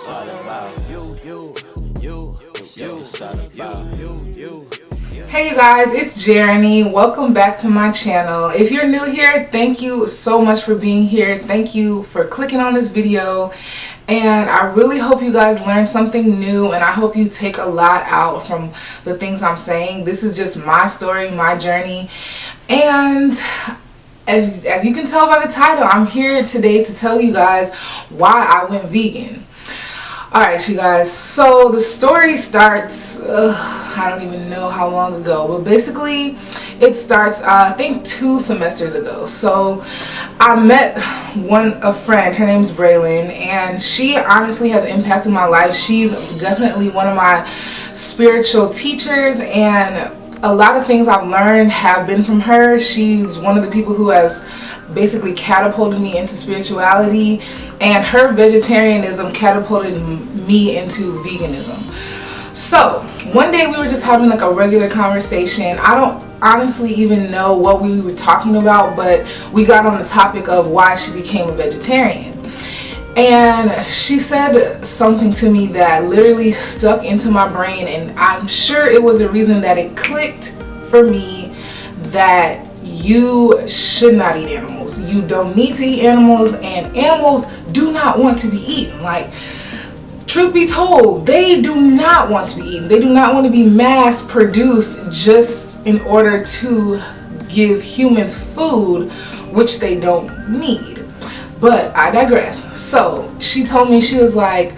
It's all about you. It's all about you. Hey you guys, it's Jeremy. Welcome back to my channel. If you're new here, thank you so much for being here. Thank you for clicking on this video. And I really hope you guys learned something new, and I hope you take a lot out from the things I'm saying. This is just my story, my journey. And as you can tell by the title, I'm here today to tell you guys why I went vegan. Alright you guys, so the story starts, I don't even know how long ago, but basically it starts I think 2 semesters ago. So I met a friend, her name's Braylon, and she honestly has impacted my life. She's definitely one of my spiritual teachers, and a lot of things I've learned have been from her. She's one of the people who has basically catapulted me into spirituality, and her vegetarianism catapulted me into veganism. So one day we were just having like a regular conversation. I don't honestly even know what we were talking about, but we got on the topic of why she became a vegetarian. And she said something to me that literally stuck into my brain, and I'm sure it was the reason that it clicked for me that you should not eat animals. You don't need to eat animals, and animals do not want to be eaten. Like, truth be told, they do not want to be eaten. They do not want to be mass produced just in order to give humans food, which they don't need. But I digress. So she told me, she was like,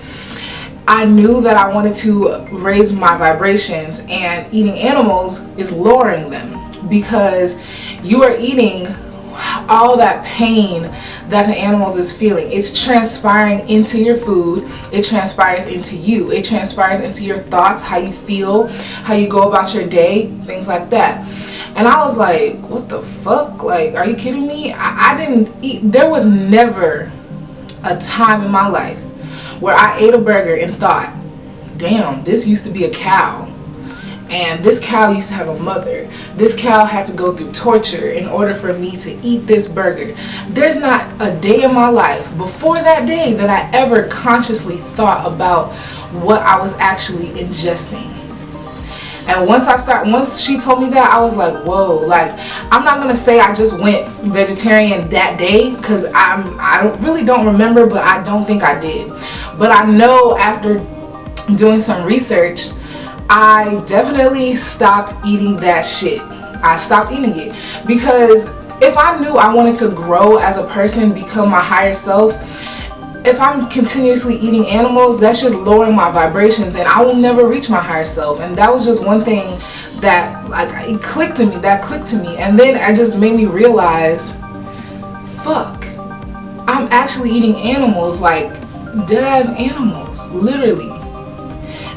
I knew that I wanted to raise my vibrations, and eating animals is lowering them, because you are eating all that pain that the animals is feeling. It's transpiring into your food. It transpires into you. It transpires into your thoughts, how you feel, how you go about your day, things like that. And I was like, what the fuck? Like, are you kidding me? I didn't eat. There was never a time in my life where I ate a burger and thought, damn, this used to be a cow, and this cow used to have a mother. This cow had to go through torture in order for me to eat this burger. There's not a day in my life before that day that I ever consciously thought about what I was actually ingesting. And once she told me that, I was like, whoa. Like, I'm not gonna say I just went vegetarian that day, because I really don't remember, but I don't think I did. But I know after doing some research, I definitely stopped eating that shit. I stopped eating it, because if I knew I wanted to grow as a person, become my higher self, if I'm continuously eating animals, that's just lowering my vibrations, and I will never reach my higher self. And that was just one thing that, like, it clicked to me. That clicked to me, and then it just made me realize, fuck, I'm actually eating animals, like dead ass animals, literally.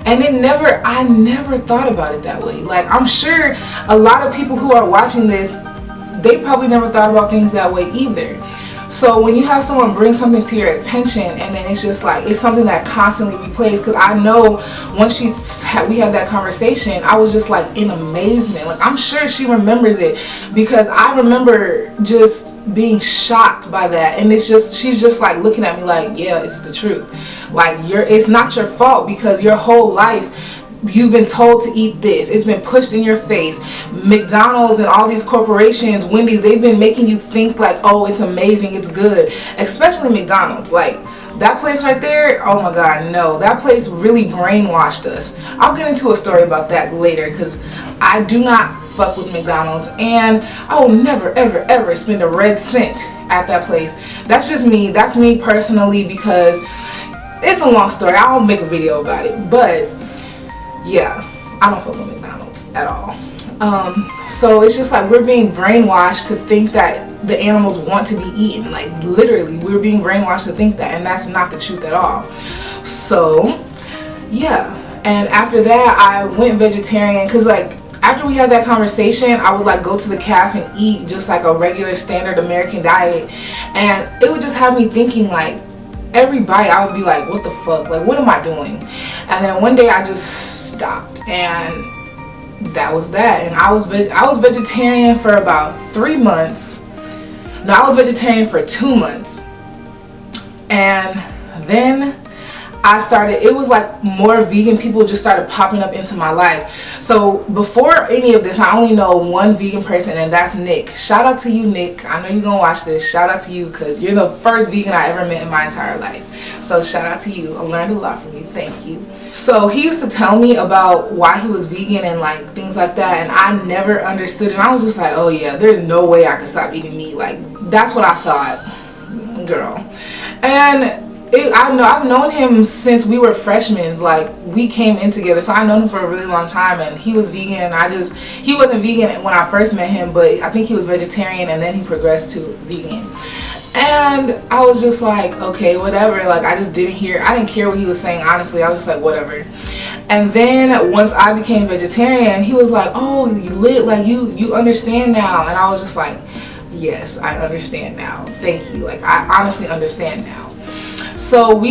And I never thought about it that way. Like, I'm sure a lot of people who are watching this, they probably never thought about things that way either. So when you have someone bring something to your attention, and then it's just like, it's something that constantly replays, because I know once we had that conversation, I was just like in amazement. Like, I'm sure she remembers it, because I remember just being shocked by that. And she's just like looking at me like, yeah, it's the truth. Like, it's not your fault, because your whole life you've been told to eat this. It's been pushed in your face. McDonald's and all these corporations, Wendy's, they've been making you think like, oh, it's amazing, it's good. Especially McDonald's. Like, that place right there, oh my god, no. That place really brainwashed us. I'll get into a story about that later, because I do not fuck with McDonald's, and I will never, ever, ever spend a red cent at that place. That's just me. That's me personally, because it's a long story. I'll make a video about it. But yeah, I don't fuck with McDonald's at all. So it's just like we're being brainwashed to think that the animals want to be eaten. Like, literally, we're being brainwashed to think that, and that's not the truth at all. So yeah, and after that I went vegetarian, because like after we had that conversation, I would like go to the cafe and eat just like a regular standard American diet, and it would just have me thinking, like, every bite I would be like, what the fuck, like, what am I doing? And then one day I just stopped, and that was that. And I was vegetarian for about 3 months. No, I was vegetarian for 2 months, and then it was like more vegan people just started popping up into my life. So before any of this, I only know one vegan person, and that's Nick. Shout out to you, Nick. I know you're gonna watch this. Shout out to you, because you're the first vegan I ever met in my entire life. So shout out to you. I learned a lot from you. Thank you. So he used to tell me about why he was vegan and like things like that, and I never understood, and I was just like, oh yeah, there's no way I could stop eating meat. Like, that's what I thought, girl. And I've known him since we were freshmen. Like, we came in together, so I've known him for a really long time. And he was vegan, and he wasn't vegan when I first met him, but I think he was vegetarian, and then he progressed to vegan. And I was just like, okay, whatever. Like, I didn't care what he was saying, honestly. I was just like, whatever. And then once I became vegetarian, he was like, oh, you lit, like you understand now. And I was just like, yes, I understand now. Thank you. Like, I honestly understand now. So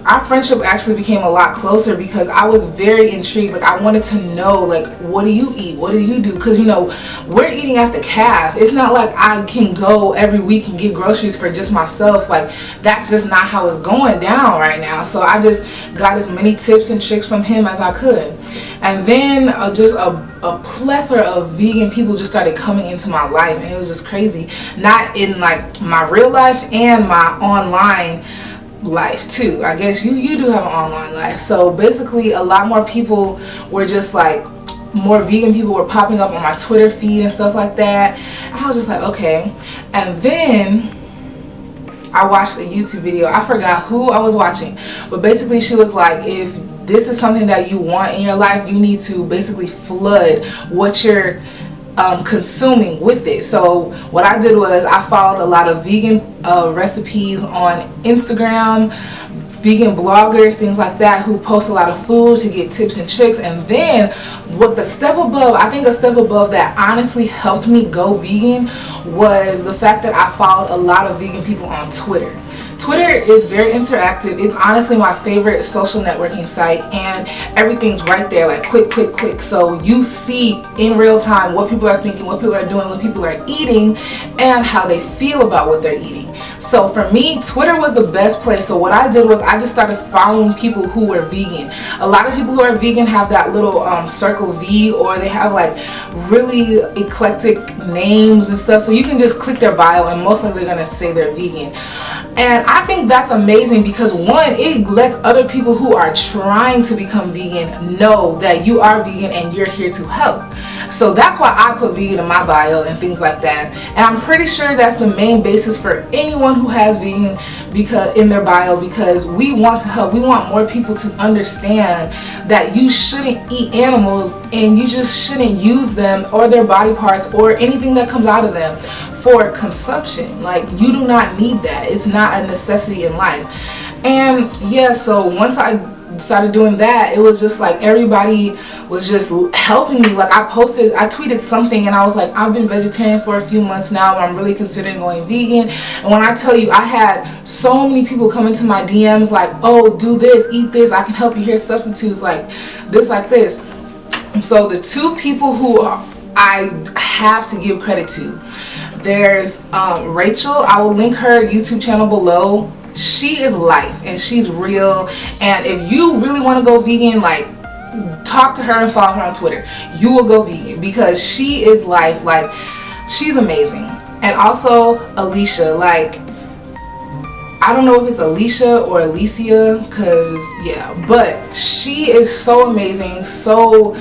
our friendship actually became a lot closer because I was very intrigued. Like, I wanted to know, like, what do you eat? What do you do? Because, you know, we're eating at the calf. It's not like I can go every week and get groceries for just myself. Like, that's just not how it's going down right now. So I just got as many tips and tricks from him as I could. And then just a plethora of vegan people just started coming into my life, and it was just crazy. Not in like my real life and my online life too. I guess you do have an online life. So basically, a lot more people were just like, more vegan people were popping up on my Twitter feed and stuff like that. I was just like, okay. And then I watched a YouTube video. I forgot who I was watching, but basically she was like, if this is something that you want in your life, you need to basically flood what you're consuming with it. So what I did was I followed a lot of vegan recipes on Instagram, vegan bloggers, things like that, who post a lot of food to get tips and tricks. And then what the step above, I think a step above that honestly helped me go vegan was the fact that I followed a lot of vegan people on Twitter. Twitter is very interactive. It's honestly my favorite social networking site, and everything's right there, like quick. So you see in real time what people are thinking, what people are doing, what people are eating, and how they feel about what they're eating. So for me, Twitter was the best place. So what I did was I just started following people who were vegan. A lot of people who are vegan have that little circle V, or they have like really eclectic names and stuff. So you can just click their bio, and most likely they're gonna say they're vegan. And I think that's amazing because, one, it lets other people who are trying to become vegan know that you are vegan and you're here to help. So that's why I put vegan in my bio and things like that. And I'm pretty sure that's the main basis for anyone who has vegan in their bio, because we want to help. We want more people to understand that you shouldn't eat animals, and you just shouldn't use them or their body parts or anything that comes out of them for consumption. Like, you do not need that. It's not a necessity in life. And yeah, so once I started doing that, it was just like everybody was just helping me. Like, I tweeted something, and I was like, I've been vegetarian for a few months now, I'm really considering going vegan. And when I tell you, I had so many people come into my DMs like, oh, do this, eat this, I can help you, here's substitutes, like this. And so the two people who I have to give credit to, there's Rachel. I will link her YouTube channel below. She is life, and she's real. And if you really want to go vegan, like, talk to her and follow her on Twitter. You will go vegan because she is life. Like, she's amazing. And also Alicia, like, I don't know if it's Alicia or Alicia, cause yeah, but she is so amazing. So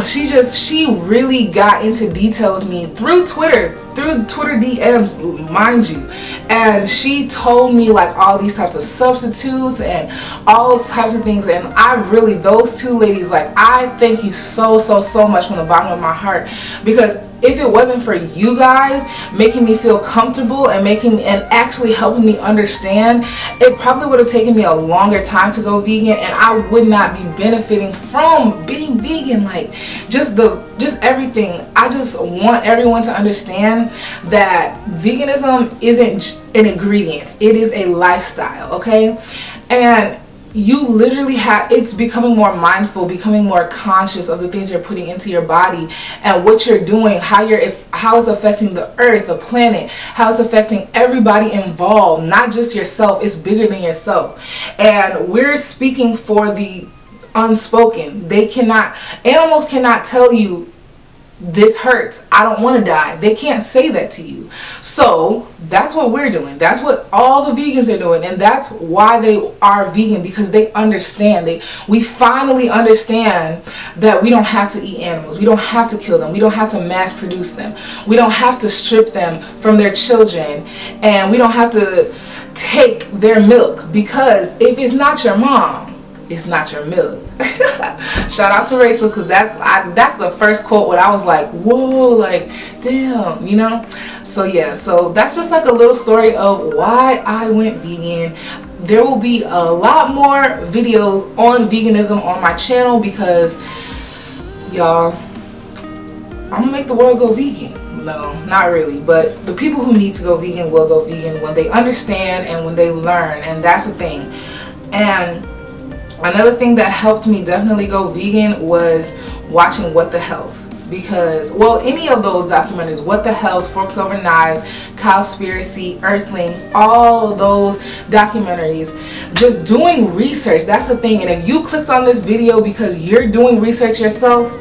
she really got into detail with me through Twitter DMs, mind you. And she told me like all these types of substitutes and all types of things. And those two ladies, like, I thank you so much from the bottom of my heart, because if it wasn't for you guys making me feel comfortable and actually helping me understand, it probably would have taken me a longer time to go vegan, and I would not be benefiting from being vegan. Like, just everything. I just want everyone to understand that veganism isn't an ingredient. It is a lifestyle, okay? And you literally have, it's becoming more mindful, becoming more conscious of the things you're putting into your body and what you're doing, how it's affecting the earth, the planet, how it's affecting everybody involved, not just yourself. It's bigger than yourself. And we're speaking for the unspoken. Animals cannot tell you, this hurts, I don't want to die. They can't say that to you. So that's what we're doing. That's what all the vegans are doing. And that's why they are vegan, because they understand. We finally understand that we don't have to eat animals. We don't have to kill them. We don't have to mass produce them. We don't have to strip them from their children. And we don't have to take their milk, because if it's not your mom, it's not your milk. Shout out to Rachel, because that's the first quote when I was like, whoa, like, damn, you know. So yeah, so that's just like a little story of why I went vegan. There will be a lot more videos on veganism on my channel, because y'all, I'm gonna make the world go vegan. No, not really, but the people who need to go vegan will go vegan when they understand and when they learn, and that's the thing. And another thing that helped me definitely go vegan was watching What the Health, because, well, any of those documentaries, What the Health, Forks Over Knives, Cowspiracy, Earthlings, all of those documentaries, just doing research, that's the thing. And if you clicked on this video because you're doing research yourself,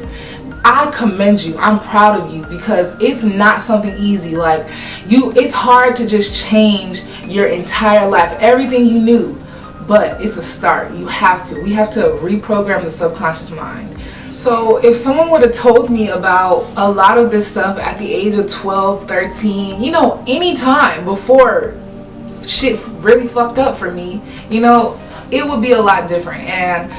I commend you. I'm proud of you, because it's not something easy. Like, it's hard to just change your entire life, everything you knew. But it's a start. We have to reprogram the subconscious mind. So if someone would have told me about a lot of this stuff at the age of 12, 13, you know, any time before shit really fucked up for me, you know, it would be a lot different. And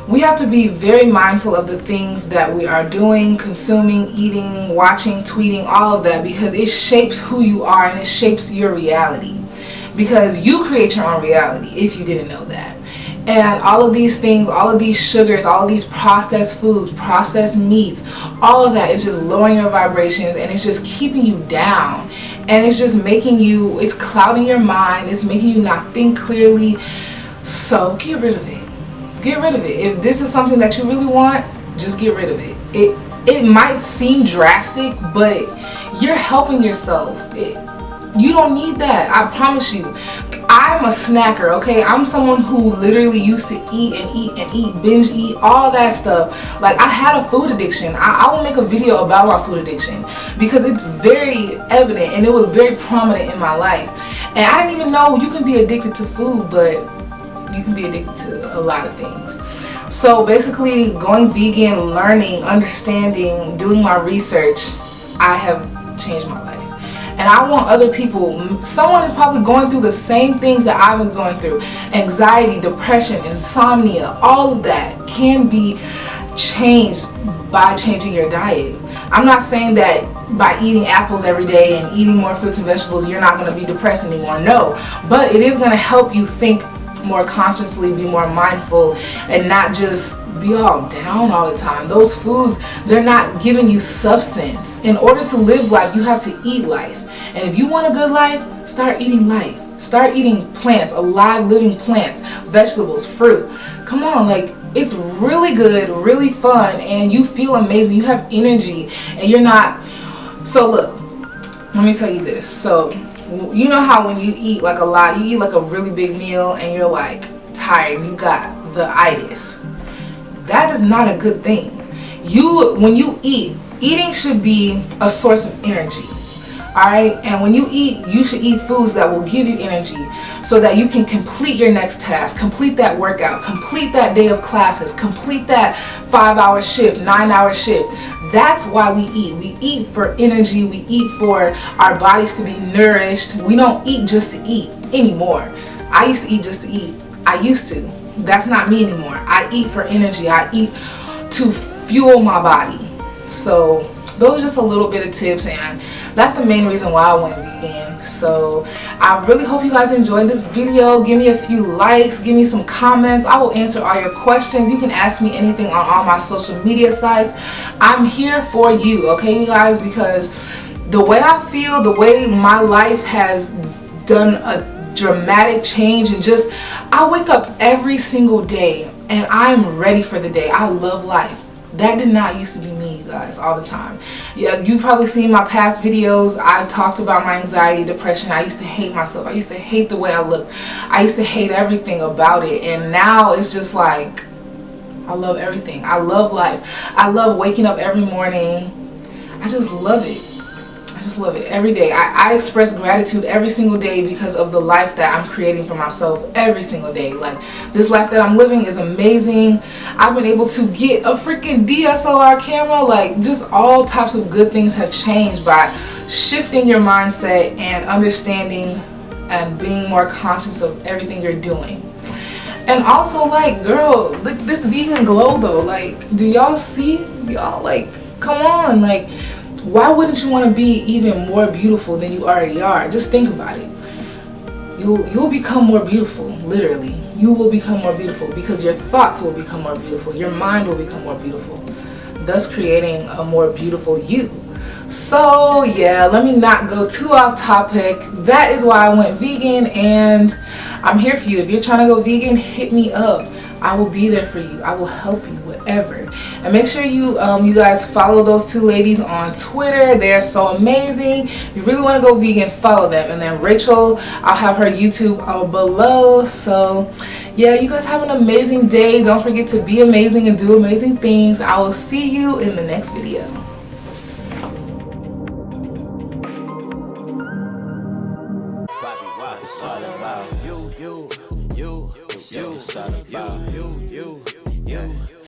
we have to be very mindful of the things that we are doing, consuming, eating, watching, tweeting, all of that, because it shapes who you are and it shapes your reality. Because you create your own reality, if you didn't know that. And all of these things, all of these sugars, all of these processed foods, processed meats, all of that is just lowering your vibrations, and it's just keeping you down. And it's just making you, it's clouding your mind, it's making you not think clearly. So get rid of it. Get rid of it. If this is something that you really want, just get rid of it. It might seem drastic, but you're helping yourself. You don't need that, I promise you. I'm a snacker, okay? I'm someone who literally used to eat and eat and eat, binge eat, all that stuff. Like, I had a food addiction. I will make a video about my food addiction, because it's very evident and it was very prominent in my life. And I didn't even know you can be addicted to food, but you can be addicted to a lot of things. So basically, going vegan, learning, understanding, doing my research, I have changed my life. And I want other people, someone is probably going through the same things that I was going through. Anxiety, depression, insomnia, all of that can be changed by changing your diet. I'm not saying that by eating apples every day and eating more fruits and vegetables, you're not going to be depressed anymore. No, but it is going to help you think more consciously, be more mindful, and not just be all down all the time. Those foods, they're not giving you substance. In order to live life, you have to eat life. And if you want a good life, start eating life. Start eating plants, alive, living plants, vegetables, fruit. Come on, like, it's really good, really fun, and you feel amazing. You have energy, and you're not. So look, let me tell you this. So you know how when you eat like a lot, you eat like a really big meal and you're like tired, you got the itis. That is not a good thing. When you eat, eating should be a source of energy. Alright, and when you eat, you should eat foods that will give you energy so that you can complete your next task, complete that workout, complete that day of classes, complete that 5-hour shift, 9-hour shift. That's why we eat. We eat for energy. We eat for our bodies to be nourished. We don't eat just to eat anymore. I used to eat just to eat. I used to. That's not me anymore. I eat for energy. I eat to fuel my body. So those are just a little bit of tips, and that's the main reason why I went vegan. So I really hope you guys enjoyed this video. Give me a few likes, give me some comments. I will answer all your questions. You can ask me anything on all my social media sites. I'm here for you, okay, you guys, because the way I feel, the way my life has done a dramatic change, and just I wake up every single day and I'm ready for the day. I love life. That did not used to be me, you guys, all the time. Yeah, you've probably seen my past videos. I've talked about my anxiety, depression. I used to hate myself. I used to hate the way I looked. I used to hate everything about it. And now it's just like, I love everything. I love life. I love waking up every morning. I just love it. I just love it every day. I express gratitude every single day because of the life that I'm creating for myself every single day. Like, this life that I'm living is amazing. I've been able to get a freaking DSLR camera. Like, just all types of good things have changed by shifting your mindset and understanding and being more conscious of everything you're doing. And also, like, girl, look, this vegan glow though. Like, do y'all see? Y'all, like, come on. Like, why wouldn't you want to be even more beautiful than you already are? Just think about it. You'll become more beautiful, literally. You will become more beautiful because your thoughts will become more beautiful. Your mind will become more beautiful, thus creating a more beautiful you. So yeah, let me not go too off topic. That is why I went vegan, and I'm here for you. If you're trying to go vegan, hit me up. I will be there for you. I will help you, whatever. And make sure you guys follow those two ladies on Twitter. They're so amazing. If you really want to go vegan, follow them. And then Rachel, I'll have her YouTube below. So yeah, you guys have an amazing day. Don't forget to be amazing and do amazing things. I will see you in the next video. It's all about you. It's all about you.